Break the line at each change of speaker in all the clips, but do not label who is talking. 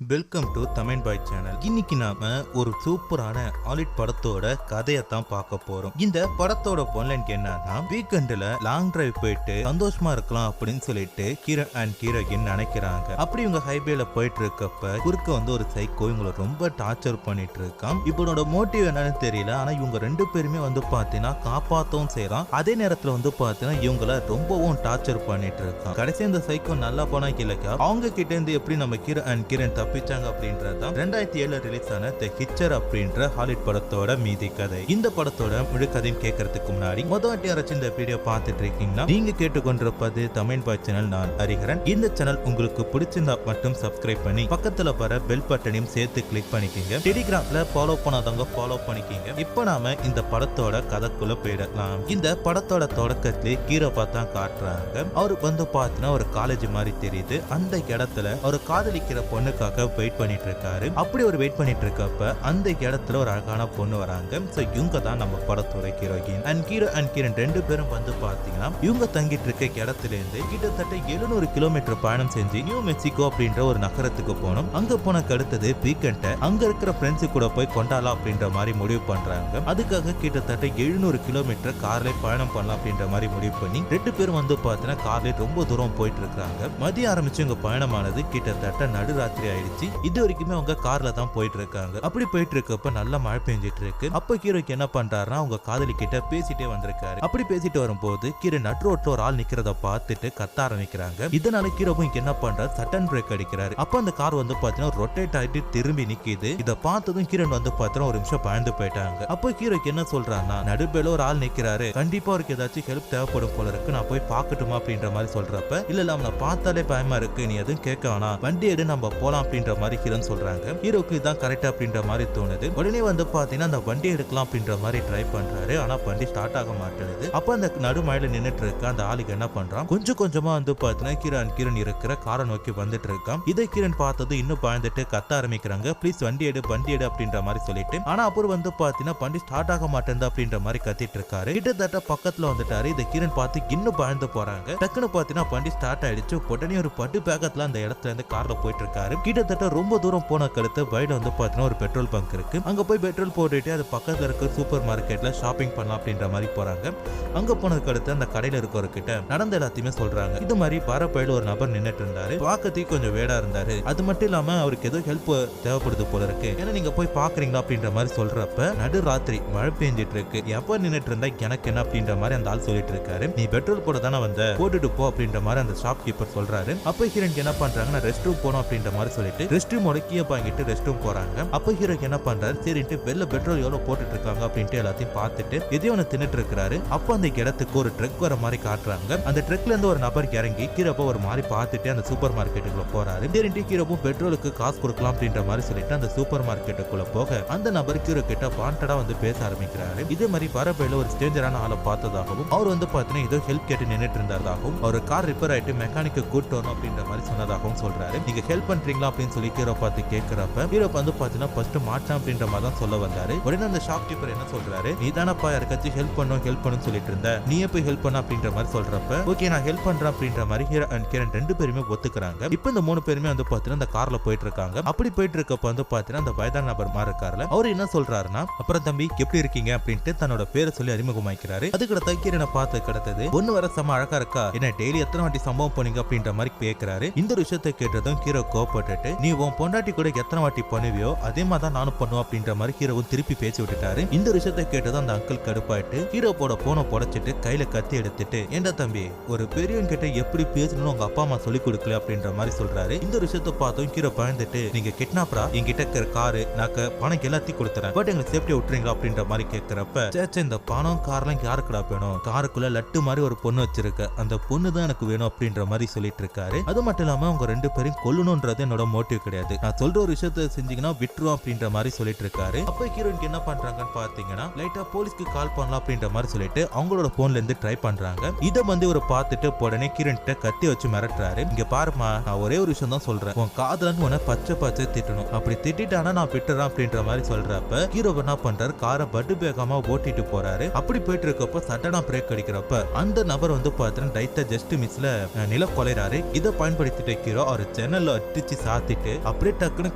Welcome to Tamil bye channel. இன்னைக்கு நாம ஒரு சூப்பரான ஹாலிவுட் படத்தோட கதையை தான் பார்க்க போறோம். இந்த படத்தோட பொன்லைன் என்னன்னா, வீக்கெண்ட்ல லாங் டிரைவ் போயிட்டு சந்தோஷமா இருக்கலாம் அப்படின்னு சொல்லிட்டு கிரண் அண்ட் ஹீரோயின் நினைக்கிறாங்க. அப்படி இவங்க ஹைவேல போயிட்டு இருக்கப்ப குறுக்க ஒரு சைக்கோ இவங்களை ரொம்ப டார்ச்சர் பண்ணிட்டு இருக்கான். இவனோட மோட்டிவ் என்னன்னு தெரியல. ஆனா இவங்க ரெண்டு பேருமே பாத்தீங்கன்னா காப்பாத்தவும் செய்யறான். அதே நேரத்துல பாத்தீங்கன்னா இவங்கள ரொம்பவும் டார்ச்சர் பண்ணிட்டு இருக்கான். கடைசி இந்த சைக்கோ நல்லா போனா இல்லக்கா அவங்க கிட்ட இருந்து எப்படி நம்ம கிரண் தப்பிச்சாங்க அப்படின்றதான் 2007 ரிலீஸ் ஆன தி ஹிட்சர் அப்படின்ற ஹாலிவுட் படத்தோட மீதி கதை. இந்த படத்தோட முழு கதையும் கேட்கறதுக்கு முன்னாடி முதவாட்டி யாராச்சும் இந்த வீடியோ பார்த்துட்டு இருக்கீங்கன்னா நீங்க கேட்டுக்கொண்டிருப்பது தமிழ் பாய் சேனல். நான் ஹரிஹரன். இந்த சேனல் உங்களுக்கு பிடிச்சிருந்தா மட்டும் சப்ஸ்கிரைப் பண்ணி பக்கத்துல வர பெல் பட்டனையும் சேர்த்து கிளிக் பண்ணிக்கோங்க. டெலிகிராம்ல ஃபாலோ பண்ணாதவங்க ஃபாலோ பண்ணிக்கோங்க. இப்போ நாம இந்த படத்தோட கதைக்குள்ள போயிடலாம். இந்த படத்தோட தொடக்கத்திலே ஹீரோ பார்த்தா காட்டுறாங்க. அவரு பார்த்தீங்கன்னா ஒரு காலேஜ் மாதிரி தெரியுது. அந்த இடத்துல ஒரு காதலிக்கிற பொண்ணுக்காக வெயிட் பண்ணிட்டு இருக்காரு. அப்படி ஒரு வெயிட் பண்ணிட்டு இருக்கப்ப அந்த இடத்துல ஒரு அழகான பொண்ணு வராங்க. சோ இவங்க தான் நம்ம படத்தோட ஹீரோயின். ஹீரோ அண்ட் கிரண் ரெண்டு பேரும் பாத்தீங்கன்னா இவங்க தங்கிட்டு இருக்க இடத்துல இருந்து கிட்டத்தட்ட 700 கிலோமீட்டர் பயணம் செஞ்சு நியூ மெக்சிகோ அப்படின்ற ஒரு நகரத்துக்கு போனோம். அங்க போனக்கு அடுத்தது வீக்கெண்ட அங்க இருக்கிற ஃப்ரெண்ட்ஸ் கூட போய் கொண்டாடலாம் அப்படின்ற மாதிரி முடிவு பண்றாங்க. அதுக்காக கிட்டத்தட்ட 700 கிலோமீட்டர் கார்ல பயணம் பண்ணலாம் அப்படின்ற மாதிரி முடிவு பண்ணி ரெண்டு பேரும் பாத்தீங்கன்னா கார்ல ரொம்ப தூரம் போயிட்டு இருக்காங்க. மதியம் ஆரம்பிச்சு இவங்க பயணமானது கிட்டத்தட்ட நடுராத்திரி ஆயிடுச்சு. இது வரைக்குமே அவங்க கார்ல தான் போயிட்டு இருக்காங்க. அப்படி போயிட்டு இருக்கப்ப நல்ல மழை பெஞ்சிட்டு இருக்கு. அப்ப ஹீரோக்கு என்ன பண்றாருன்னா அவங்க காதலி கிட்ட பேசிட்டே வந்திருக்காரு. அப்படி பேசிட்டு வரும்போது கீரை நடுரோட்ல ஒரு ஆள் நிக்கிறத பார்த்துட்டு கத்த ஆரம்பிக்கிறாங்க. இதனால ஹீரோவும் என்ன பண்றாரு, சட்டன் பிரேக் அடிக்கிறாரு. அப்ப அந்த கார் பாத்தீங்கன்னா ரொட்டேட் ஆயிட்டு திரும்பி நிக்குது. இத பார்த்ததும் கிரண் பாத்தீங்கன்னா ஒரு நிமிஷம் பயந்து போயிட்டாங்க. அப்போ ஹீரோக்கு என்ன சொல்றான்னா, நடுபேல ஒரு ஆள் நிக்கிறாரு, கண்டிப்பா அவருக்கு ஏதாச்சும் ஹெல்ப் தேவைப்படும் போல இருக்கு, நான் போய் பாக்கட்டுமா அப்படின்ற மாதிரி சொல்றப்ப இல்ல அவனை பார்த்தாலே பயமா இருக்கு, நீ எதுவும் கேட்க வேணாம், வண்டி எடு நம்ம போலாம் அப்படின்ற மாதிரி ஹீரோன்னு சொல்றாங்க. ஹீரோக்கு இதான் கரெக்ட் அப்படின்ற மாதிரி தோணுது. உடனே பாத்தீங்கன்னா அந்த வண்டி எடுக்கலாம் அப்படின்ற மாதிரி ட்ரை பண்றாரு. ஆனா வண்டி ஸ்டார்ட் ஆக மாட்டேங்குது. அப்ப அந்த நடுமழையில நின்னுட்டு இருக்க அந்த ஆளுக்கு என்ன பண்றான், கொஞ்சம் கொஞ்சமா பாத்தீங்கன்னா கிரண் இருக்கிற காரை நோக்கி வந்துட்டு இருக்கான். இதை கிரண் பார்த்தது இன்னும் பயந்துட்டு கத்த ஆரம்பிக்கிறாங்க, ப்ளீஸ் வண்டி எடு அப்படின்ற மாதிரி சொல்லிட்டு. ஆனா அப்புறம் பாத்தீங்கன்னா வண்டி ஸ்டார்ட் ஆக மாட்டேங்குது அப்படின்ற மாதிரி கத்திட்டு இருக்காரு. கிட்டத்தட்ட பக்கத்துல வந்துட்டாரு. இதை கிரண் பார்த்து இன்னும் பயந்து போறாங்க. டக்குன்னு பாத்தீங்கன்னா வண்டி ஸ்டார்ட் ஆயிடுச்சு. உடனே ஒரு பட்டு பேக்கத்துல அந்த இடத்துல இருந்து கார்ல போயிட்டு இருக்காரு. கிட்டத்தட்ட ரொம்ப தூரம் போன கழுத்து வயல பாத்தீங்கன்னா ஒரு பெட்ரோல் பங்க் இருக்கு. அங்க போய் பெட்ரோல் போட்டுட்டு அது பக்கத்துல இருக்க சூப்பர் மார்க்கெட்ல ஷாப்பிங் பண்ணலாம் அப்படின்ற மாதிரி போறாங்க. அங்க போனதுக்கு அடுத்து அந்த கடையில இருக்கவர்கிட்ட நடந்த எல்லாத்தையுமே சொல்றாங்க. இது மாதிரி பரப்பையில ஒரு நபர் நின்னுட்டு இருந்தாரு. பார்க்கறதுக்கு கொஞ்சம் வேடா இருந்தாரு. அது மட்டும் இல்லாம அவருக்கு ஏதோ ஹெல்ப் தேவைப்படுது போல இருக்கு, ஏன்னா நீங்க போய் பாக்குறீங்களா அப்படின்ற மாதிரி சொல்றப்ப நடு ராத்திரி மழை பெஞ்சிட்டு இருக்கு, எப்ப நின்னுட்டு இருந்தா எனக்கு என்ன அப்படின்ற மாதிரி அந்த ஆள் சொல்லிட்டு இருக்காரு. நீ பெட்ரோல் போட தானே வந்த, போட்டுட்டு போ அப்படின்ற மாதிரி அந்த ஷாப் கீப்பர் சொல்றாரு. அப்ப ஹீரோக்கு என்ன பண்றாங்க, நான் ரெஸ்ட் ரூம் போனோம் அப்படின்ற மாதிரி சொல்லிட்டு ரெஸ்ட் ரூமோட கீயை வாங்கிட்டு ரெஸ்ட் ரூம் போறாங்க. அப்ப ஹீரோக்கு என்ன பண்றாரு, சரிட்டு வெளில பெட்ரோல் எவ்வளவு போட்டுட்டு இருக்காங்க அப்படின்ட்டு எல்லாத்தையும் பார்த்துட்டு எதையும் ஒன்று தின்னுட்டு இருக்காரு. அப்ப அந்த இடத்துக்கு ஒரு ட்ரக் வர மாதிரி காட்டுறாங்க. அந்த ட்ரக்ல இருந்து ஒரு நபர் இறங்கி ஹீரோவை ஒரு மாதிரி பார்த்துட்டு அந்த சூப்பர் மார்க்கெட்டுக்குள்ள போறாரு. சரிட்டு ஹீரோவும் பெட்ரோலுக்கு காசு கொடுக்கலாம் அப்படின்ற மாதிரி சொல்லிட்டு அந்த சூப்பர் மார்க்கெட்டுக்குள்ள போக அந்த நபர் ஹீரோ கிட்ட வாண்டடா பேச ஆரம்பிக்கிறாரு. இதே மாதிரி பரபையில ஒரு ஸ்டேஞ்சரான ஆளை பார்த்ததாகவும் அவர் பாத்தீங்கன்னா ஏதோ ஹெல்ப் கேட்டு நின்னுட்டு இருந்ததாகவும் அவர் கார் ரிப்பேர் ஆயிட்டு மெக்கானிக்கு கூட்டு வரணும் அப்படின்ற மாதிரி சொன்னதாகவும் சொல்றாரு. நீங்க ஹெல்ப் பண்றீங்களா அப்படின்னு சொல்லி ஹீரோ பார்த்து கேட்கிறப்ப ஹீரோ பாத்தீங்கன்னா ஃபர்ஸ்ட் மாட்டான் அப்படின்ற மாதிரி தான் சொல்ல வந்தாரு. உடனே அந்த ஷாப் கீப்பர் என்ன சொல்றாரு, நீ தானப்பா யாருக்காச்சும் ஹெல்ப் பண்ணும் சொல்லிட்டு இருந்த, நீயே போய் ஹெல்ப் பண்ண அப்படின்ற மாதிரி சொல்றப்ப ஓகே நான் ஹெல்ப் பண்றேன் அப்படின்ற மாதிரி ஹீரோ அண்ட் கிரண் ரெண்டு பேருமே ஒத்துக்கிறாங்க. இப்போ இந்த மூணு பேருமே பாத்தீங்கன்னா அந்த கார்ல போயிட்டு இருக்காங்க. அப்படி போயிட்டு இருக்கப்ப பாத்தீங்கன்னா அந்த வயதான நபர் மாதிரி இருக்காருல, அவர் என்ன சொல்றாருன்னா, அப்புறம் தம்பி எப்படி இருக்கீங்க அப்படின்ட்டு தன்னோட பேரை சொல்லி அறிமுகமாக்கிறாரு. அதுக்கு கிரணை பார்த்து கிடத்தது ஒன்னு வர செம அழகா இருக்கா, என்ன டெய்லி எத்தனை வாட்டி சம்பவம் பண்ணீங்க அப்படின்ற மாதிரி கேட்கிறாரு. இந்த விஷயத்தை கேட்டதும் ஹீரோ கோபப்பட்டுட்டு, நீ உன் பொண்டாட்டி கூட எத்தனை வாட்டி பண்ணுவியோ அதே மாதிரி தான் நானும் பண்ணுவோம் அப்படின்ற மாதிரி ஹீரோவும் திருப்பி பேசி விட்டுட்டாரு. இந்த விஷயத்தை கேட்டதும் அந்த அங்கிள் கடுப்பாயிட்டு ஹீரோ போன புடைச்சிட்டு கையில கத்தி எடுத்துட்டு, ஏண்டா தம்பி ஒரு பெரியவங்க கிட்ட எப்படி பேசணும்னு உங்க அப்பா அம்மா சொல்லி கொடுக்கல அப்படின்ற மாதிரி சொல்றாரு. இந்த விஷயத்தை பார்த்தோம் ஹீரோ பயந்துட்டு, நீங்க கிட்னாப்பரா, என்கிட்ட இருக்கிற காரு நாக்க பணம் எல்லாத்தையும் கொடுத்துறேன், பட் எங்களுக்கு சேஃப்டியா விட்டுறீங்களா அப்படின்ற மாதிரி கேட்கிறப்ப, சேச்சே இந்த பணம் கார்லாம் யாருக்குடா வேணும், காருக்குள்ள லட்டு மாதிரி ஒரு பொண்ணு வச்சிருக்க, அந்த பொண்ணு தான் எனக்கு வேணும் அப்படின்ற மாதிரி சொல்லிட்டு இருக்காரு. அது மட்டும் இல்லாம அவங்க ரெண்டு பேரும் கொல்லணும்ன்றது என்னோட மோட்டிவ் கிடையாது, நான் சொல்ற ஒரு விஷயத்த செஞ்சீங்கன்னா விட்டுரும் அப்படின்ற மாதிரி சொல்லிட்டு இருக்காரு. அப்ப ஹீரோயினுக்கு என்ன பண்றாங்கன்னு பாத்தீங்கன்னா லைட்டா போலீஸ்க்கு கால் பண்ணலாம் அப்படின்ற மாதிரி சொல்லிட்டு அவங்களோட போன்ல இருந்து ட்ரை பண்றாங்க. இத ஒரு பார்த்துட்டு உடனே கிரண் கத்தி வச்சு மிரட்டுறாரு. இங்க பாருமா, நான் ஒரே ஒரு விஷயம் தான் சொல்றேன், உன் காதலன் உன பச்சை திட்டணும், அப்படி திட்டானா நான் விட்டுறேன் அப்படின்ற மாதிரி சொல்றப்ப ஹீரோ என்ன பண்றாரு, காரை பட்டு வேகமா ஓட்டிட்டு போறாரு. அப்படி போயிட்டு இருக்கப்ப சட்டனா பிரேக் அடிக்கிறப்ப அந்த நபர் பாத்தீங்கன்னா டைட்டா ஜஸ்ட் மிஸ்ல நில கொலைறாரு. இதை பயன்படுத்திட்டு ஹீரோ அவர் ஜன்னல்ல அடிச்சு சாத்தி துரத்திட்டு அப்படியே டக்குன்னு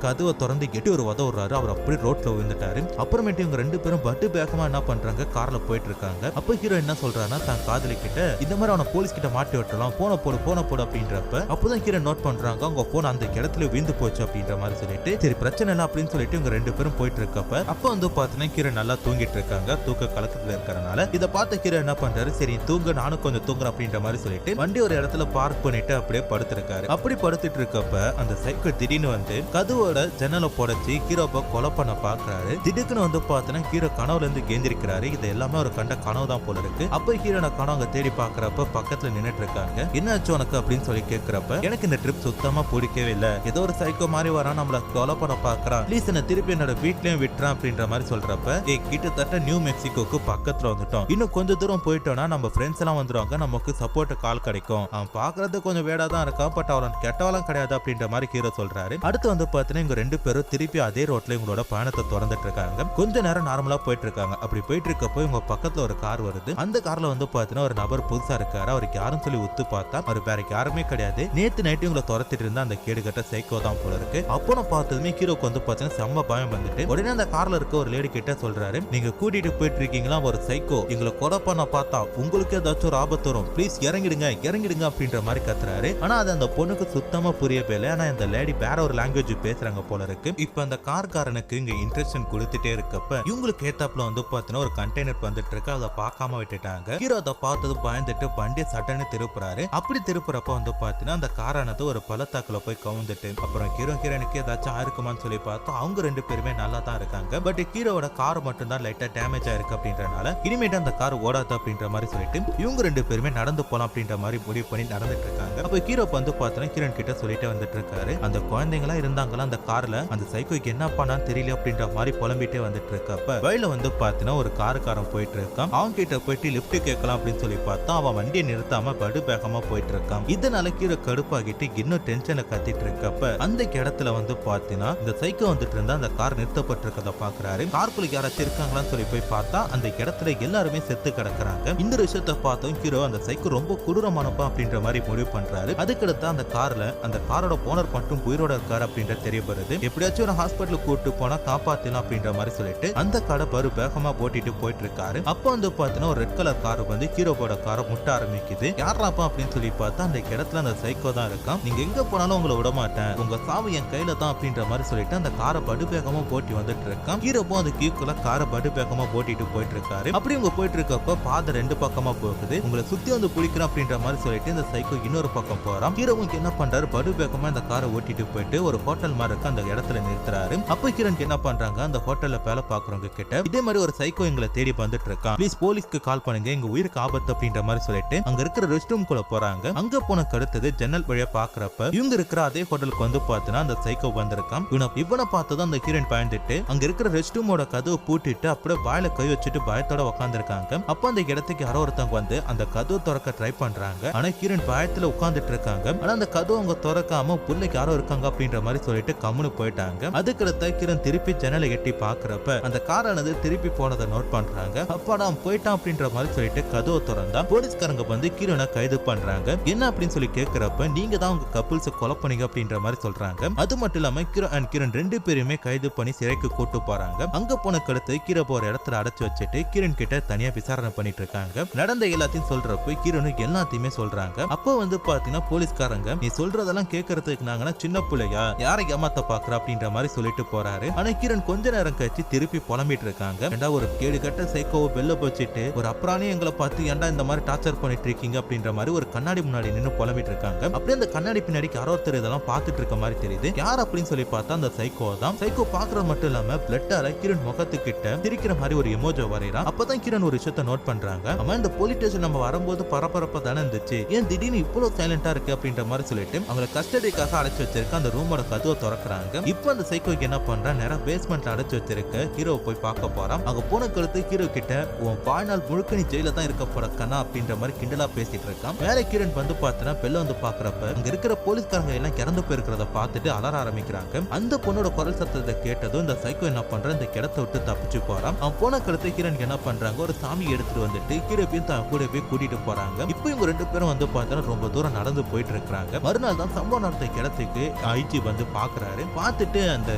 கதவை திறந்து எட்டி ஒரு உதவுறாரு. அவர் அப்படியே ரோட்ல விழுந்துட்டாரு. அப்புறமேட்டு இவங்க ரெண்டு பேரும் பட்டு வேகமா என்ன பண்றாங்க, கார்ல போயிட்டு இருக்காங்க. அப்ப ஹீரோ என்ன சொல்றாருன்னா, தான் காதலி கிட்ட இந்த மாதிரி அவனை போலீஸ் கிட்ட மாட்டி விட்டுலாம், போன போடு அப்படின்றப்ப அப்பதான் ஹீரோ நோட் பண்றாங்க அவங்க போன் அந்த இடத்துல விழுந்து போச்சு அப்படின்ற மாதிரி சொல்லிட்டு, சரி பிரச்சனை இல்லை அப்படின்னு சொல்லிட்டு இவங்க ரெண்டு பேரும் போயிட்டு இருக்கப்ப அப்ப வந்து பாத்தீங்கன்னா ஹீரோ நல்லா தூங்கிட்டு இருக்காங்க. தூக்க கலக்கத்துல இருக்கறனால இதை பார்த்த ஹீரோ என்ன பண்றாரு, சரி தூங்க நானும் கொஞ்சம் தூங்குறேன் அப்படின்ற மாதிரி சொல்லிட்டு வண்டி ஒரு இடத்துல பார்க் பண்ணிட்டு அப்படியே படுத்திருக்காரு. அப்படி படுத்துட்டு இருக்கப்ப அந்த சைக்கிள் திடீர்னு வந்து கதவோட ஜன்னலை புடைச்சி ஹீரோவை கொலை பண்ண பாக்குறாரு. திடீர்னு வந்து பாத்தீங்கன்னா ஹீரோ கனவுல இருந்து கேந்திருக்கிறாரு. இது எல்லாமே ஒரு கண்ட கனவு தான் போல இருக்கு. அப்ப ஹீரோன கனவு அங்க தேடி பாக்குறப்ப பக்கத்துல நின்னுட்டு இருக்காங்க. என்ன ஆச்சு உனக்கு அப்படின்னு சொல்லி கேக்குறப்ப, எனக்கு இந்த ட்ரிப் சுத்தமா பிடிக்கவே இல்ல, ஏதோ ஒரு சைக்கோ மாதிரி வரான், நம்மள கொலை பண்ண பாக்குறான், ப்ளீஸ் என்ன திருப்பி என்னோட வீட்லயும் விட்டுறான் அப்படின்ற மாதிரி சொல்றப்ப, கிட்டத்தட்ட நியூ மெக்சிகோக்கு பக்கத்துல வந்துட்டோம், இன்னும் கொஞ்சம் தூரம் போயிட்டோம்னா நம்ம ஃப்ரெண்ட்ஸ் எல்லாம் வந்துருவாங்க, நமக்கு சப்போர்ட் கால் கிடைக்கும், அவன் பாக்குறது கொஞ்சம் வேடா தான் இருக்கான், பட் அவன் கெட்டவெல்லாம் கிடையாது அப்படின்ற மாதிரி ஹீரோ சொல்றாரு. அடுத்து வந்து பாத்தீங்கன்னா இவங்க ரெண்டு பேரும் திருப்பி அதே ரோட்ல இவங்களோட பயணத்தை தொடர்ந்துட்டு இருக்காங்க. கொஞ்ச நேரம் நார்மலா போயிட்டு இருக்காங்க. அப்படி போயிட்டு இருக்கப்போ இவங்க பக்கத்துல ஒரு கார் வருது. அந்த கார்ல வந்து பாத்தீங்கன்னா ஒரு நபர் புதுசா இருக்காரு. அவருக்கு யாரும் சொல்லி உத்து பார்த்தா அவர் வேற யாருமே கிடையாது, நேத்து நைட்டு இவங்களை துரத்திட்டு இருந்தா அந்த கேடுகட்ட சைக்கோ தான் போல இருக்கு. அப்போ நான் பார்த்ததுமே ஹீரோக்கு வந்து பாத்தீங்கன்னா செம்ம பயம் வந்துட்டு உடனே அந்த கார்ல இருக்க ஒரு லேடி கிட்ட சொல்றாரு, நீங்க கூட்டிட்டு போயிட்டு இருக்கீங்களா, ஒரு சைக்கோ எங்களை கொலை பண்ண பார்த்தா உங்களுக்கு ஏதாச்சும் ஒரு ஆபத்து வரும், ப்ளீஸ் இறங்கிடுங்க இறங்கிடுங்க அப்படின்ற மாதிரி கத்துறாரு. ஆனா அது அந்த பொண்ணுக்கு சுத்தமா புரியவே இல்லை. ஆனா இந்த லேடி வேற ஒரு லாங்குவேஜ் பேசுறாங்க போல இருக்கு. இப்ப அந்த கார்காரனுக்கு இங்க இன்ட்ரெஸ்ட் கொடுத்துட்டே இருக்கப்ப இவங்களுக்கு ஏத்தாப்புல வந்து பாத்தீங்கன்னா ஒரு கண்டெய்னர் வந்துட்டு இருக்கு. அதை பார்க்காம விட்டுட்டாங்க. ஹீரோ அதை பார்த்தது பயந்துட்டு வண்டியை சட்டன்னு திருப்புறாரு. அப்படி திருப்புறப்ப வந்து பாத்தீங்கன்னா அந்த காரானது ஒரு பள்ளத்தாக்குல போய் கவுந்துட்டு அப்புறம் ஹீரோனுக்கு ஏதாச்சும் ஆயிருக்குமான்னு சொல்லி பார்த்தோம். அவங்க ரெண்டு பேருமே நல்லா தான் இருக்காங்க. பட் ஹீரோட கார் மட்டும் தான் லைட்டா டேமேஜ் ஆயிருக்கு அப்படின்றனால இனிமேட்டு அந்த கார் ஓடாது அப்படின்ற மாதிரி சொல்லிட்டு இவங்க ரெண்டு பேருமே நடந்து போலாம் அப்படின்ற மாதிரி முடிவு பண்ணி நடந்துட்டு இருக்காங்க. அப்ப ஹீரோ வந்து பாத்தீங்கன்னா ஹீரோன் கிட்ட சொல்லிட்டு வந்துட்டு இருக்காரு, அந்த குழந்தைங்களா இருந்தாங்களா அந்த கார்ல, அந்த சைக்கோக்கு என்ன பண்ணான்னு தெரியல அப்படின்ற மாதிரி புலம்பிட்டே வந்துட்டு இருக்கப்ப வழியில வந்து பாத்தீங்கன்னா ஒரு காருக்காரன் போயிட்டு இருக்கான். அவங்க கிட்ட போயிட்டு லிப்ட் கேட்கலாம் அப்படின்னு சொல்லி பார்த்தா அவன் வண்டியை நிறுத்தாம படு வேகமா போயிட்டு இருக்கான். இதனால கீழே கடுப்பாகிட்டு இன்னும் டென்ஷனை கத்திட்டு இருக்கப்ப அந்த இடத்துல வந்து பாத்தீங்கன்னா இந்த சைக்கோ வந்துட்டு இருந்தா அந்த கார் நிறுத்தப்பட்டிருக்கத பாக்குறாரு. கார்க்குள்ள யாராச்சும் இருக்காங்களான்னு சொல்லி போய் பார்த்தா அந்த இடத்துல எல்லாருமே செத்து கிடக்குறாங்க. இந்த விஷயத்த பார்த்தோம் ஹீரோ அந்த சைக்கோ ரொம்ப கொடூரமானப்பா அப்படின்ற மாதிரி முடிவு பண்றாரு. அதுக்கடுத்து அந்த கார்ல அந்த காரோட ஓனர் மட்டும் உயிரோட இருக்காரு அப்படின்ற தெரிய வருது. எப்படியாச்சும் ஒரு ஹாஸ்பிட்டலுக்கு கூட்டு போனா காப்பாத்தலாம் அப்படின்ற மாதிரி சொல்லிட்டு அந்த கடை பரு வேகமா ஓட்டிட்டு போயிட்டு இருக்காரு. அப்போ வந்து பாத்தீங்கன்னா ஒரு ரெட் கலர் கார் வந்து ஹீரோவோட காரை முட்ட ஆரம்பிக்குது. யாராப்பா அப்படின்னு சொல்லி பார்த்தா அந்த இடத்துல அந்த சைக்கோ தான் இருக்கான். நீங்க எங்க போனாலும் உங்களை விட மாட்டேன், உங்க சாவு என் கையில தான் அப்படின்ற மாதிரி சொல்லிட்டு அந்த காரை படு வேகமா ஓட்டி வந்துட்டு இருக்கான். ஹீரோவும் அந்த கீக்குள்ள காரை படு வேகமா ஓட்டிட்டு போயிட்டு இருக்காரு. அப்படி இவங்க போயிட்டு இருக்கப்ப பாதை ரெண்டு பக்கமா போகுது. உங்களை சுத்தி வந்து குளிக்கிறேன் அப்படின்ற மாதிரி சொல்லிட்டு இந்த சைக்கோ இன்னொரு பக்கம் போறான். ஹீரோவுக்கு என்ன பண்றாரு, படு வேகமா இந்த காரை ஓட்டிட்டு போயிட்டு ஒரு ஹோட்டல் மாதிரி இருக்கு அந்த இடத்துல நிறுத்துறாரு. அப்ப ஹீரோனுக்கு என்ன பண்றாங்க, அந்த ஹோட்டல்ல வேலை பாக்குறவங்க கிட்ட இதே மாதிரி ஒரு சைக்கோ எங்களை தேடி வந்துட்டு இருக்கான், ப்ளீஸ் போலீஸ்க்கு கால் பண்ணுங்க, எங்க உயிருக்கு ஆபத்து அப்படின்ற மாதிரி சொல்லிட்டு அங்க இருக்கிற ரெஸ்ட் ரூம் குள்ள போறாங்க. அங்க போன அடுத்தது ஜன்னல் வழியா பாக்குறப்ப இவங்க இருக்கிற அதே ஹோட்டலுக்கு வந்து பாத்தீங்கன்னா அந்த சைக்கோ வந்திருக்கான். இவனை பார்த்ததும் அந்த ஹீரோயின் பயந்துட்டு அங்க இருக்கிற ரெஸ்ட் ரூமோட கதவை பூட்டிட்டு அப்படியே வாயில கை வச்சுட்டு பயத்தோட உட்காந்துருக்காங்க. அப்ப அந்த இடத்துக்கு யாரோ ஒருத்தவங்க வந்து அந்த கதவை திறக்க ட்ரை பண்றாங்க. ஆனா ஹீரோயின் பயத்துல உட்காந்துட்டு இருக்காங்க. ஆனா அந்த கதவை அவங்க திறக்காம புள்ளைக்கு யாரோ இருக்காங்க அப்படின்ற மாதிரி சொல்லிட்டு கம்முன்னு போயிட்டாங்க. அதுக்கடுத்த ஹீரோயின் திருப்பி ஜன்னலை எட்டி பாக்குறப்ப அந்த காரானது திருப்பி போனதை நோட் பண்றாங்க. அப்பாடா போயிட்டான் அப்படின்ற மாதிரி சொல்லிட்டு கதவை திறந்தா போலீஸ்காரங்க வந்து ஹீரோனை கைது பண்றாங்க. என்ன அப்படின்னு சொல்லி கேக்குறப்ப நீங்க தான் உங்க கப்புள்ஸ் கொலை பண்ணீங்க அப்படின்ற மாதிரி சொல்றாங்க. அது மட்டும் இல்லாம ஹீரோ அண்ட் கிரண் ரெண்டு பேருமே கைது பண்ணி சிறைக்கு கூட்டு போறாங்க. அங்க போன கடுத்து ஹீரோ போற இடத்துல அடைச்சு வச்சுட்டு கிரண் கிட்ட தனியா விசாரணை பண்ணிட்டு இருக்காங்க. நடந்த எல்லாத்தையும் சொல்றப்ப கிரணு எல்லாத்தையுமே சொல்றாங்க. அப்போ வந்து பாத்தீங்கன்னா போலீஸ்காரங்க நீ சொல்றதெல்லாம் கேட்கறதுக்கு நாங்கன்னா சின்ன பிள்ளையா, யாரை ஏமாத்த பாக்குற அப்படின்ற மாதிரி சொல்லிட்டு போறாரு. ஆனா கிரண் கொஞ்ச நேரம் கழிச்சு திருப்பி புலம்பிட்டு இருக்காங்க. ஏண்டா ஒரு கேடு கட்ட சைக்கோவை வெளில போச்சுட்டு ஒரு அப்புறானே எங்களை பார்த்து ஏன்டா இந்த மாதிரி டார்ச்சர் பண்ணிட்டு இருக்கீங்க அப்படின்ற மாதிரி ஒரு கண்ணாடி முன்னாடி நின்று புலம்பிட்டு இருக்காங்க. அப்படியே அந்த கண்ணாடி பின்னாடி யாரோ ஒருத்தர் இதெல்லாம் பார்த்துட்டு இருக்க மாதிரி தெரியுது. யார் அப்படின்னு சொல்லி பார்த்தா அந்த சைக்கோ தான். சைக்கோ பாக்குறது மட்டும் இல்லாம பிளட்டால கிரண் முகத்துக்கிட்ட சிரிக்கிற மாதிரி ஒரு எமோஜோ வரையறான். அப்பதான் கிரண் ஒரு விஷயத்தை நோட் பண்றாங்க. ஆமா இந்த போலீஸ் ஸ்டேஷன் நம்ம வரும்போது பரபரப்பா தானே இருந்துச்சு, ஏன் திடீர்னு இவ்வளவு சைலண்டா இருக்கு அப்படின்ற மாதிரி சொல்லிட்டு அவங்களை கஸ்டடிக்காக அடைச்சு வச்சிருக்க அந்த ரூமோட கதவை திறக்கிறாங்க. இப்போ அந்த சைக்கோக்கு என்ன பண்றான், நேரம் பேஸ்மெண்ட்ல அடைச்சு வச்சிருக்க ஹீரோவை போய் பார்க்க போறான். அங்க போன கருத்து ஹீரோ கிட்ட உன் வாழ்நாள் முழுக்க நீ ஜெயில தான் இருக்க போற கண்ணா அப்படின்ற மாதிரி கிண்டலா பேசிட்டு இருக்கான். மேல கிரண் வந்து பார்த்தனா பெல்ல வந்து பாக்குறப்ப அங்க இருக்கிற போலீஸ்காரங்க எல்லாம் இறந்து போயிருக்கிறத பார்த்துட்டு அலற ஆரம்பிக்கிறாங்க. அந்த பொண்ணோட குரல் சத்தத்தை கேட்டதும் இந்த சைக்கோ என்ன பண்றான், இந்த இடத்தை விட்டு தப்பிச்சு போறான். அவன் போன கருத்து ஹீரோனுக்கு என்ன பண்றாங்க, ஒரு சாமி எடுத்துட்டு வந்துட்டு ஹீரோவையும் தான் கூட போய் கூட்டிட்டு போறாங்க. இப்போ இவங்க ரெண்டு பேரும் வந்து பார்த்தா ரொம்ப தூரம் நடந்து போயிட்டு இருக்காங்க. மறுநாள் தான் சம்பவம் நடந்த இடத்துக்கு ஐஜி வந்து பாக்குறாரு. பார்த்துட்டு அந்த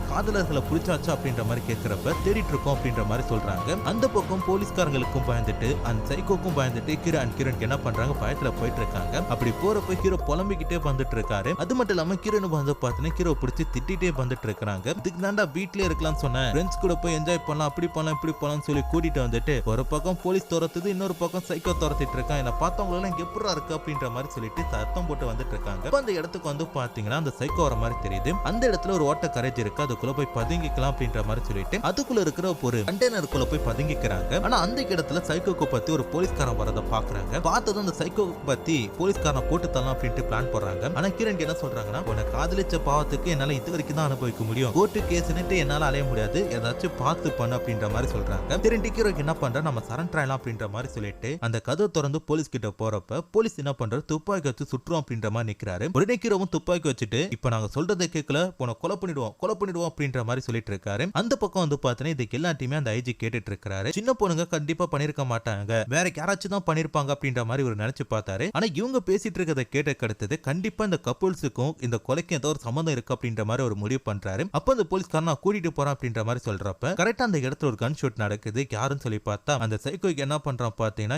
காதலர்களை புடிச்சாச்சு அப்படின்ற மாதிரி கேட்கிறப்ப தேடிட்டு இருக்கோம் அப்படின்ற மாதிரி சொல்றாங்க. அந்த பக்கம் போலீஸ்காரங்களுக்கும் பயந்துட்டு அந்த சைக்கோக்கும் பயந்துட்டு கிரண் என்ன பண்றாங்க, பயத்துல போயிட்டு இருக்காங்க. அப்படி போறப்ப ஹீரோ புலம்பிக்கிட்டே வந்துட்டு இருக்காரு. அது மட்டும் இல்லாம கிரண் வந்து பாத்தீங்கன்னா ஹீரோ பிடிச்சி திட்டிட்டே வந்துட்டு இருக்காங்க. இதுக்கு தாண்டா வீட்லயே இருக்கலாம்னு சொன்னேன், ஃப்ரெண்ட்ஸ் கூட போய் என்ஜாய் பண்ணலாம், அப்படி பண்ணலாம் இப்படி பண்ணலாம் சொல்லி கூட்டிட்டு வந்துட்டு ஒரு பக்கம் போலீஸ் துரத்துது, இன்னொரு பக்கம் சைக்கோ துரத்திட்டு இருக்கான். என்ன பார்த்தவங்க எல்லாம் எப்படா இருக்கு அப்படின்ற மாதிரி சொல்லிட்டு சத்தம் போட்டு வந்துட்டு இருக்காங்க. அந்த இடத்துக்கு வந்து பாத்தீங்கன்னா அந்த சைக்கோ வர மாதிரி தெரியுது. அந்த இடத்துல ஒரு ஓட்ட கரேஜ் இருக்கு, அதுக்குள்ள போய் பதுங்கிக்கலாம் அப்படின்ற மாதிரி சொல்லிட்டு அதுக்குள்ள இருக்கிற ஒரு கண்டெய்னருக்குள்ள போய் பதுங்கிக்கிறாங்க. ஆனா அந்த இடத்துல சைக்கோக்கு பத்தி ஒரு போலீஸ்காரன் வரத பாக்குறாங்க. பார்த்ததும் அந்த சைக்கோ பத்தி போலீஸ்காரனை போட்டு தரலாம் அப்படின்ட்டு பிளான் போடுறாங்க. ஆனா கிரண் என்ன சொல்றாங்கன்னா, உன்னை காதலிச்ச பாவத்துக்கு என்னால இது வரைக்கும் தான் அனுபவிக்க முடியும், கோர்ட்டு கேஸ்னுட்டு என்னால அலைய முடியாது, ஏதாச்சும் பார்த்து பண்ணு அப்படின்ற மாதிரி சொல்றாங்க. திருண்டி ஹீரோக்கு என்ன பண்ற, நம்ம சரண்டர் ஆயிடலாம் அப்படின்ற மாதிரி சொல்லிட்டு அந்த கதவை திறந்து போலீஸ் கிட்ட போறப்ப போலீஸ் என்ன பண்றாரு, துப்பாக்கி வச்சு சுற்றுவோம் அப்படின்ற மாதிரி நிக்கிறாரு. உடனே ஹீரோவும் துப்பாக்கி வச்சுட்டு இப்ப நாங்க சொல்றதை கேட்கல, உன்னை கொலை பண்ணிடுவோம் அப்படின்ற மாதிரி சொல்லிட்டு இருக்காரு. அந்த பக்கம் வந்து பாத்தீங்கன்னா இதுக்கு எல்லாத்தையுமே அந்த ஐஜி கேட்டுட்டு இருக்காரு. சின்ன பொண்ணுங்க கண்டிப்பா பண்ணிருக்க மாட்டாங்க, வேற யாராச்சும் தான் பண்ணிருப்பாங்க அப்படின்ற மாதிரி ஒரு நினைச்சு பார்த்தாரு. ஆனா இவங்க பேசிட்டு இருக்கிறத கேட்ட அடுத்தது கண்டிப்பா இந்த கப்புள்ஸுக்கும் இந்த கொலைக்கும் ஏதோ ஒரு சம்பந்தம் இருக்கு அப்படின்ற மாதிரி ஒரு முடிவு பண்றாரு. அப்ப அந்த போலீஸ்காரன் நான் கூட்டிட்டு போறேன் அப்படின்ற மாதிரி சொல்றப்ப கரெக்டா அந்த இடத்துல ஒரு கன் ஷூட் நடக்குது. யாருன்னு சொல்லி பார்த்தா அந்த சைக்கோக்கு என்ன பண்றான் பாத்தீங்கன்னா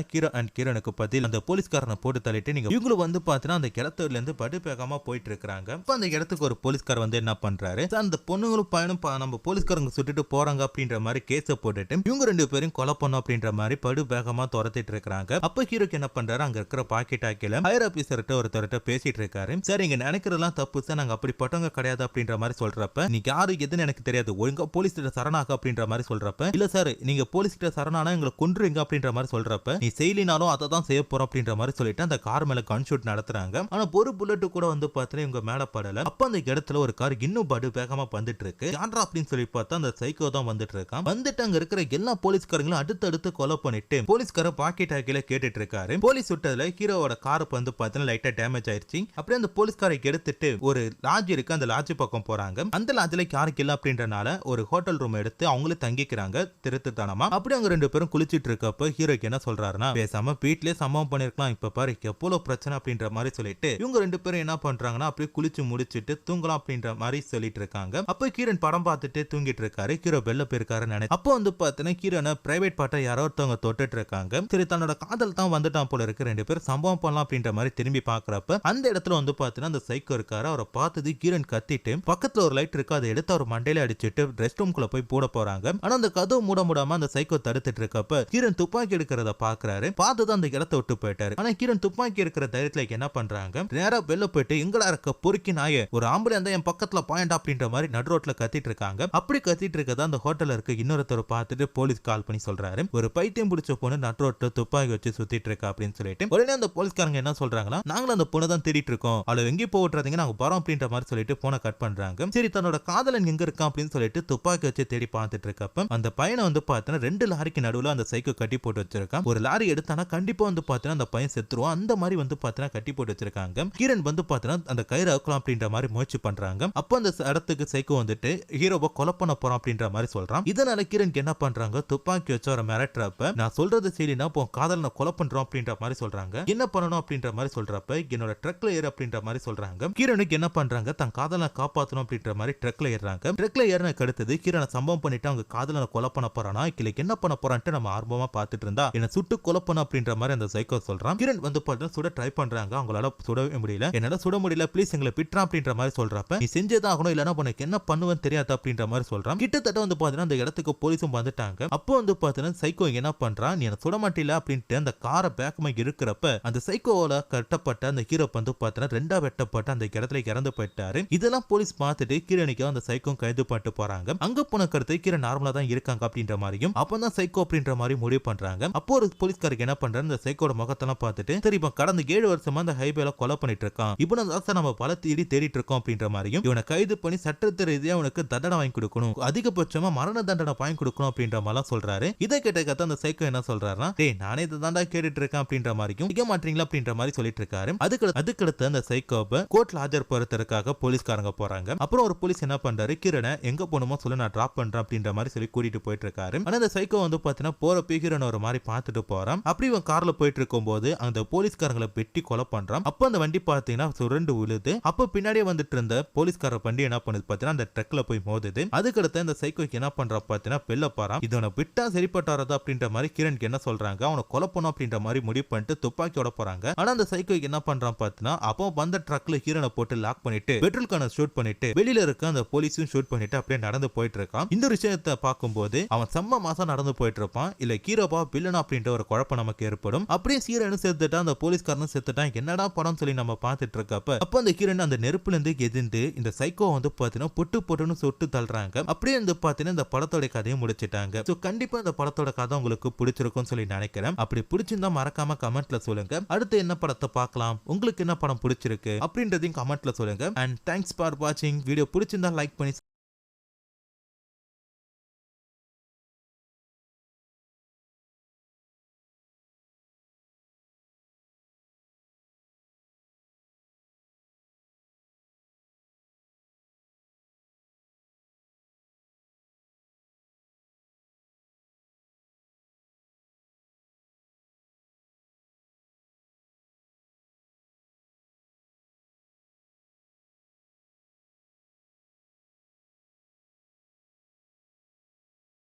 கிரணுக்கு பதில் அந்த போலீஸ்காரனை போட்டு தள்ளிட்டு நீங்க இவங்களும் வந்து பாத்தீங்கன்னா அந்த கிளத்துல இருந்து படுபேகமா போயிட்டு இருக்காங்க. அப்ப அந்த இடத்துக்கு ஒரு போலீஸ்கார் வந்து என்ன பண்றாரு, அந்த பொண்ணுங்களும் பையனும் நம்ம போலீஸ்காரங்க சுட்டுட்டு போறாங்க அப்படின்ற மாதிரி கேஸ போட்டுட்டு இவங்க ரெண்டு பேரும் கொலை பண்ணும் அப்படின்ற மாதிரி படுபேகமா துரத்திட்டு இருக்காங்க. அப்ப ஹீரோக்கு என்ன பண்றாரு, அங்க இருக்கிற பாக்கெட் ஆக்கில ஹையர் ஆபீசர்கிட்ட ஒருத்தர்கிட்ட பேசிட்டு இருக்காரு. சரி இங்க நினைக்கிறதெல்லாம் தப்பு சார், நாங்க அப்படிப்பட்டவங்க கிடையாது அப்படின்ற மாதிரி சொல்றப்ப நீ யாரு எதுன்னு எனக்கு தெரியாது, ஒழுங்கா போலீஸ் கிட்ட சரணாக அப்படின்ற மாதிரி சொல்றப்ப இல்ல சார் நீங்க போலீஸ் கிட்ட சரணானா எங்களை கொன்றுங்க அப்படின்ற மாதிரி சொல்றப்ப நீ செய்யலினாலும் அதை தான் செய்ய போறோம் அப்படின்ற மாதிரி சொல்லிட்டு அந்த கார் மேல கன் ஷூட் நடத்துறாங்க. ஆனா ஒரு புல்லட் கூட வந்து பார்த்தா இவங்க மேல படல. அப்ப அந்த இடத்துல ஒரு கார் இன்னும் படு வேகமா வந்துட்டு இருக்கு. யாரா அப்படின்னு சொல்லி பார்த்தா அந்த சைக்கோ தான் வந்துட்டு இருக்கான். வந்துட்டு அங்க இருக்கிற எல்லா போலீஸ்காரங்களும் அடுத்து கொலை பண்ணிட்டு போலீஸ்கார பாக்கெட் ஆக்கில கேட்டுட்டு இருக்காரு. போலீஸ் சுட்டதுல ஹீரோவோட கார் வந்து பார்த்தா லைட்டா டேமேஜ் ஆயிருச்சு. அப்படியே அந்த போலீஸ்காரை எடுத்துட்டு ஒரு லாட்ஜ் இருக்கு, அந்த லாட்ஜ் பக்கம் போறாங்க. அந்த லாட்ஜ்ல யாருக்கு இல்ல அப்படின்றனால ஒரு ஹோட்டல் ரூம் எடுத்து அவங்களே தங்கிக்கிறாங்க திருத்துத்தனமா. அப்படி அவங்க ரெண்டு பேரும் குளிச்சிட்டு இருக்கப்ப ஹீரோக்கு என்ன சொல்றாருன்னா, பேசாம வீட்லயே சம்பவம் பண்ணிருக்கலாம், இப்ப பாரு எவ்வளவு பிரச்சனை அப்படின்ற மாதிரி சொல்லிட்டு இவங்க ரெண்டு பேரும் என்ன பண்றாங்கன்னா அப்படியே குளிச்சு முடிச்சிட்டு தூங்கலாம் அப்படின்ற மாதிரி சொல்லிட்டு இருக்காங்க. அப்ப கிரண் படம் பார்த்துட்டு தூங்கிட்டு இருக்காரு. ஹீரோ வெளில போயிருக்காரு நினைச்சு அப்போ வந்து பாத்தீங்கன்னா ஹீரோனை பிரைவேட் பார்ட்டை யாரோ ஒருத்தவங்க தொட்டுட்டு இருக்காங்க. சரி தன்னோட காதல் தான் வந்துட்டான் போல இருக்கு, ரெண்டு பேரும் சம்பவம் பண்ணலாம் அப்படின்ற மாதிரி திரும்பி பாக்குறப்ப அந்த இடத்துல வந்து பாத்தீங்கன்னா அந்த சைக்கோ இருக்காரு. அவரை பார்த்தது கிரண் கத்திட்டு பக்கத்துல ஒரு லைட் இருக்கு, அதை எடுத்து அவர் மண்டையில அடிச்சுட்டு ரெஸ்ட் ரூம்குள்ள போய் போட போறாங்க. ஆனா அந்த கதவு மூடாம அந்த சைக்கோ தடுத்துட்டு இருக்கப்ப கிரண் துப்பாக்கி எடுக்கிறத பாக்குறாரு. பார்த்தது அந்த இடத்தை விட்டு போயிட்டாரு. ஆனா கிரண் துப்பாக்கி இருக்கிற தைரியத்துல என்ன பண்றாங்க, நேரா வெளில போயிட்டு எங்களா இருக்க பொறுக்கி நாய ஒரு ஆம்பளை அந்த என் பக்கத்துல பாயிண்ட் அப்படின்ற மாதிரி நடு ரோட்ல கத்திட்டு இருக்காங்க. அப்படி கத்திட்டு இருக்கதா அந்த ஹோட்டல்ல இருக்க இன்னொருத்தர் பார்த்துட்டு போலீஸ் கால் பண்ணி சொல்றாரு, ஒரு பைத்தியம் பிடிச்ச பொண்ணு நடு ரோட்ல துப்பாக்கி வச்சு சுத்திட்டு இருக்கா அப்படின்னு சொல்லிட்டு உடனே அந்த போலீஸ்காரங்க என்ன சொல்றாங்கன்னா, நாங்களும் அந்த பொண்ணை தான் தேடிட்டு இருக்கோம், அவளை எங்கே போட்டுறதுங்க நாங்க வரோம் அப்படின்ற மாதிரி சொல்லிட்டு போனை கட் பண்றாங்க. சரி தன்னோட காதலன் எங்க இருக்கான் அப்படின்னு சொல்லிட்டு துப்பாக்கி வச்சு தேடி பார்த்துட்டு இருக்கப்ப அந்த பையனை வந்து பார்த்தீங்கன்னா 2 லாரிக்கு நடுவுல அந்த சைக்கோ கட்டி போட்டு வச்சிருக்கான். ஒரு லாரி எடுத்தானா கண்டிப்பா வந்து பார்த்தீங்கன்னா அந்த பையன் செத்துருவான், அந்த மாதிரி வந்து பார்த்தீங்கன்னா கட்டி போட்டு வச்சிருக்காங்க. கிரண் வந்து பார்த்தீங்கன்னா அந்த கயிறு அவுக்கலாம் அப்படின்ற மாதிரி முயற்சி பண்றாங்க. அப்போ அந்த இடத்துக்கு சைக்கோ வந்துட்டு ஹீரோவை கொலை பண்ண போறோம் அப்படின்ற மாதிரி சொல்றான். இதனால கிரண் என்ன பண்றாங்க, துப்பாக்கி வச்சு அவரை மிரட்டுறப்ப நான் சொல்றது சரினா இப்போ காதலனை கொலை பண்றோம் அப்படின்ற மாதிரி சொல்றாங்க. என்ன பண்ணணும் அப்படின்ற மாதிரி சொல்றப்ப என்னோட ட்ரக்ல ஏறு அப்படின்ற மாதிரி சொல்றாங்க. கிரணுக்கு என்ன பண்றாங்க, தன் காதலனை காப்பாற்றணும் அப்படின்ற மாதிரி ட்ரக்ல ஏறாங்க. ட்ரக்ல ஏறினக்கு அடுத்தது கிரணை சம்பவம் பண்ணிட்டு அவங்க காதலனை கொலை பண்ண போறானா கிளைக்கு என்ன பண்ண போறான்ட்டு நம்ம ஆர்வமா பார்த்துட்டு இருந்தா என்ன சுட்டு கொலை பண்ண அப்படின்ற மாதிரி அந்த சைக்கோ சொல்றான். கிரண் வந்து பார்த்தா சுட ட்ரை பண்றாங்க, அவங்களால சுடவே முடியல. என்னால சுட முடியல, ப்ளீஸ் எங்களை பிட்றா அப்படின்ற மாதிரி சொல்றப்ப நீ செஞ்சதான் ஆகணும், இல்லைன்னா உனக்கு என்ன பண்ணுவேன்னு தெரியாது அப்படின்ற மாதிரி சொல்றான். கிட்டத்தட்ட வந்து பாத்தீங்கன்னா அந்த இடத்துக்கு போலீஸும் வந்துட்டாங்க. அப்போ வந்து பாத்தீங்கன்னா சைக்கோ என்ன பண்றான், நீ சுட மாட்டில அப்படின்ட்டு அந்த காரை பேக்கமா இருக்கிறப்ப அந்த சைக்கோவோட கட்டப்பட்ட அந்த ஹீரோ வந்து பாத்தீங்கன்னா 2ஆ வெட்டப்பட்ட அந்த இடத்துல இறந்து போயிட்டாரு. இதெல்லாம் போலீஸ் பார்த்துட்டு கிரணிக்கு அந்த சைக்கோ கைது பண்ணிட்டு போறாங்க. அங்க போன கருத்து கிரண் நார்மலா தான் இருக்காங்க அப்படின்ற மாதிரியும் அப்பதான் சைக்கோ அப்படின்ற மாதிரி முடிவு பண்றாங்க. அப்போ ஒரு போலீஸ்காரருக்கு என்ன பண்றாரு, இந்த சைக்கோட முகத்தெல்லாம் பார்த்துட்டு சரி இப்போ கடந்த 7 வருஷமா அந்த ஹைவேல கொலை பண்ணிட்டு இருக்கான், இப்போ நம்ம பல தேடிட்டு இருக்கோம் அப்படின்ற மாதிரியும் இவனை கைது பண்ணி சட்டத்து ரீதியா உனக்கு தண்டனை வாங்கி கொடுக்கணும், அதிகபட்சமா மரண தண்டனை வாங்கி கொடுக்கணும் அப்படின்ற மாதிரி சொல்றாரு. இதை கேட்ட கத்த அந்த சைக்கோ என்ன சொல்றாருன்னா, டேய் நானே இதை தாண்டா கேட்டுட்டு இருக்கேன் அப்படின்ற மாதிரியும் நிக்க மாட்டீங்களா அப்படின்ற மாதிரி சொல்லிட்டு இருக்காரு. அதுக்கடுத்து அந்த சைக்கோவை கோர்ட்ல ஆஜர்படுத்துறதுக்காக போலீஸ்காரங்க போறாங்க. அப்புறம் ஒரு போலீஸ் என்ன பண்றாரு, கிரணை எங்க போகணுமோ சொல்லி நான் டிராப் பண்றேன் அப்படின்ற மாதிரி சொல்லி கூட்டிட்டு போயிட்டு இருக்காரு. ஆனா அந்த சைக்கோ வந்து பாத்தீங்கன்னா போறப்ப கிரணை ஒரு மாதிரி பார்த்துட்டு போறான். அப்படி இவன் கார்ல போயிட்டு இருக்கும் போது அந்த போலீஸ்காரங்களை வெட்டி கொலை பண்றான். அப்ப அந்த வண்டி பாத்தீங்கன்னா சுரண்டு விழுது. அப்ப பின்னாடியே வந்துட்டு இருந்த போலீஸ்கார வண்டி என்ன பண்ணுது பாத்தீங்கன்னா அந்த ட்ரக்ல போய் மோதுது. அதுக்கடுத்து இந்த சைக்கோக்கு என்ன பண்றா பாத்தீங்கன்னா வெளில பாராம் இதனை விட்டா சரிப்பட்டு வராது அப்படின்ற மாதிரி கிரண்க்கு என்ன சொல்றாங்க, அவனை கொலை பண்ணும் அப்படின்ற மாதிரி முடிவு பண்ணிட்டு துப்பாக்கியோட போறாங்க. ஆனா அந்த சைக்கோக்கு என்ன பண்றான் பாத்தீங்கன்னா அப்போ வந்த ட்ரக்ல ஹீரோனை போட்டு லாக் பண்ணிட்டு பெட்ரோல் கான ஷூட் பண்ணிட்டு வெளியில இருக்க அந்த போலீஸும் ஷூட் பண்ணிட்டு அப்படியே நடந்து போயிட்டு இருக்கான். இந்த விஷயத்தை பார்க்கும்போது அவன் செம்ம மாசம் நடந்து போயிட்டு இருப்பான், இல்ல ஹீரோவா வில்லனா அப்படின்ற ஒரு குழப்பம் நமக்கு ஏற்படும். அப்படியே ஹீரோனும் செத்துட்டான், அந்த போலீஸ்காரனும் செத்துட்டான், என்னடா படம் சொல்லி நம்ம பார்த்துட்டு இருக்கப்ப அப்ப அந்த ஹீரோன் அந்த நெருப்புல இருந்து எதிர்ந்து இந்த சைக்கோ வந்து பாத்தீங்கன்னா பொட்டு பொட்டுன்னு சுட்டு தள்ளுறாங்க. அப்படியே வந்து பாத்தீங்கன்னா இந்த படத்தோட கதையை முடிச்சிட்டாங்க. சோ கண்டிப்பா இந்த படத்தோட கதை உங்களுக்கு பிடிச்சிருக்கும் சொல்லி நினைக்கிறேன். அப்படி பிடிச்சிருந்தா மறக்காம கமெண்ட்ல சொல்லுங்க. அடுத்து என்ன படத்தை பார்க்கலாம், உங்களுக்கு என்ன படம் பிடிச்சிருக்கு அப்படின்றதையும் கமெண்ட்ல சொல்லுங்க. அண்ட் தேங்க்ஸ் ஃபார் வாட்சிங். வீடியோ பிடிச்சிருந்தா லைக் பண்ணி